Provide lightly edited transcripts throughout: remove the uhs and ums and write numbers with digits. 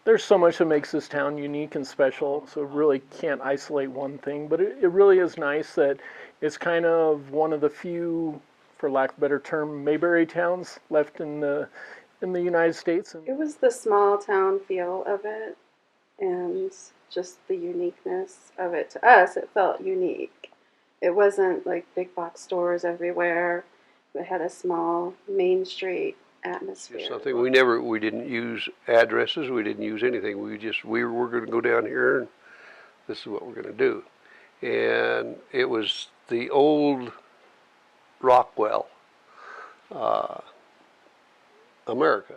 There's so much that makes this town unique and special, so really can't isolate one thing. But it really is nice that it's kind of one of the few, for lack of a better term, Mayberry towns left in the United States. And It was the small town feel of it and just the uniqueness of it. To us, it felt unique. It wasn't like big box stores everywhere. It had a small Main Street It's atmosphere. something we didn't use addresses, we didn't use anything. We were going to go down here and this is what we're going to do. And it was the old Rockwell, uh, America.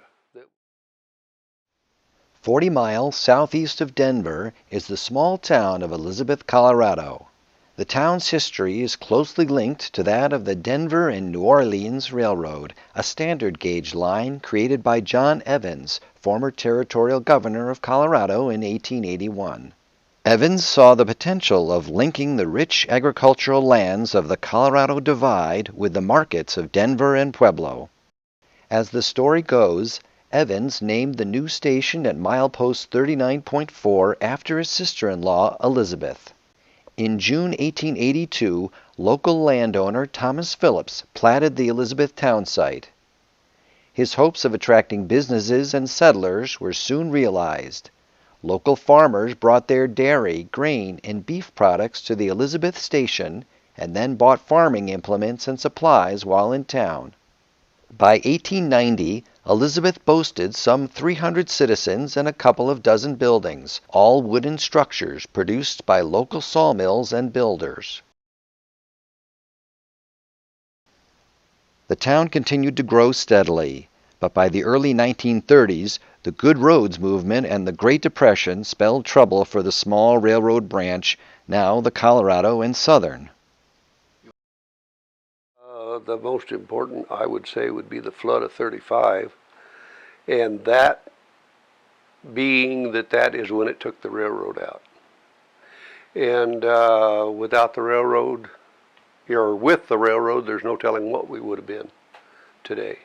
40 miles southeast of Denver is the small town of Elizabeth, Colorado. The town's history is closely linked to that of the Denver and New Orleans Railroad, a standard gauge line created by John Evans, former territorial governor of Colorado in 1881. Evans saw the potential of linking the rich agricultural lands of the Colorado Divide with the markets of Denver and Pueblo. As the story goes, Evans named the new station at milepost 39.4 after his sister-in-law, Elizabeth. In June 1882, local landowner Thomas Phillips platted the Elizabeth town site. His hopes of attracting businesses and settlers were soon realized. Local farmers brought their dairy, grain, and beef products to the Elizabeth station and then bought farming implements and supplies while in town. By 1890, Elizabeth boasted some 300 citizens and a couple of dozen buildings, all wooden structures produced by local sawmills and builders. The town continued to grow steadily, but by the early 1930s, the Good Roads movement and the Great Depression spelled trouble for the small railroad branch, now the Colorado and Southern. The most important, I would say, would be the flood of 35, and that being that is when it took the railroad out. And without the railroad, or with the railroad, there's no telling what we would have been today.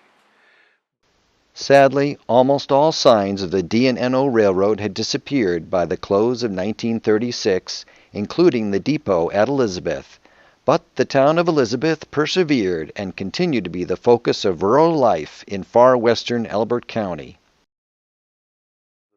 Sadly, almost all signs of the D&NO Railroad had disappeared by the close of 1936, including the depot at Elizabeth. But the town of Elizabeth persevered and continued to be the focus of rural life in far western Elbert County.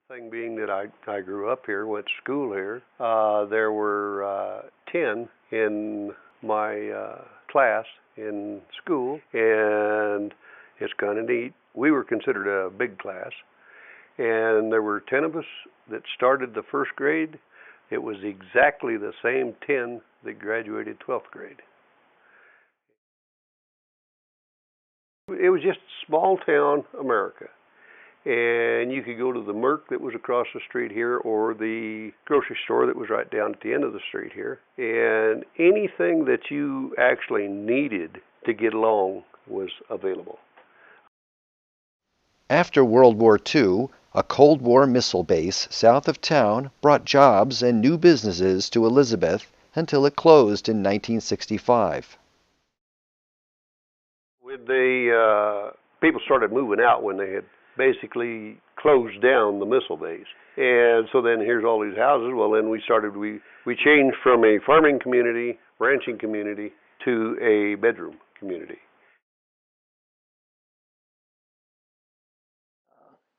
The thing being that I grew up here, went to school here, there were 10 in my class in school, and it's kind of neat. We were considered a big class, and there were 10 of us that started the first grade. It was exactly the same 10 that graduated 12th grade. It was just small town America. And you could go to the Merc that was across the street here, or the grocery store that was right down at the end of the street here. And anything that you actually needed to get along was available. After World War II, a Cold War missile base south of town brought jobs and new businesses to Elizabeth until it closed in 1965. When people started moving out when they had basically closed down the missile base. And so then here's all these houses. Well, then we changed from a farming community, ranching community, to a bedroom community.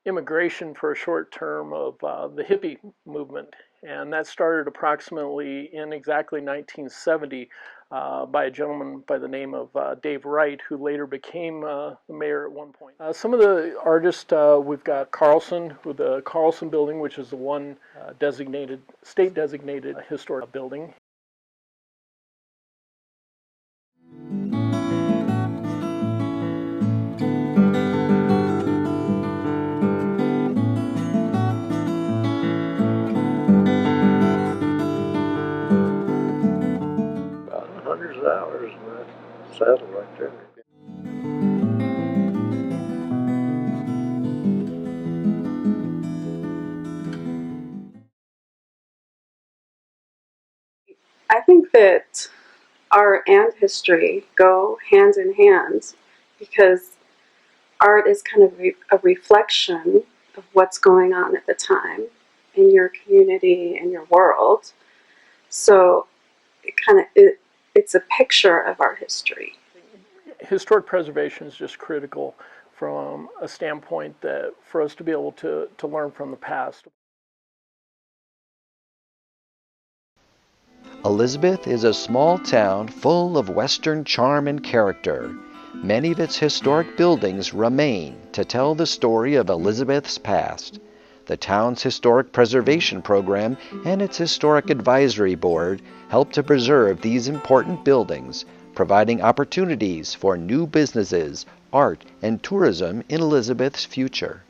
immigration for a short term of the hippie movement. And that started approximately in exactly 1970 by a gentleman by the name of Dave Wright, who later became the mayor at one point. Some of the artists, we've got Carlson, with the Carlson Building, which is the one state designated historic building. Hundreds of hours in that saddle right there. I think that art and history go hand in hand because art is kind of a reflection of what's going on at the time in your community and your world. So it's a picture of our history. Historic preservation is just critical from a standpoint that for us to be able to learn from the past. Elizabeth is a small town full of Western charm and character. Many of its historic buildings remain to tell the story of Elizabeth's past. The town's historic preservation program and its historic advisory board help to preserve these important buildings, providing opportunities for new businesses, art, and tourism in Elizabeth's future.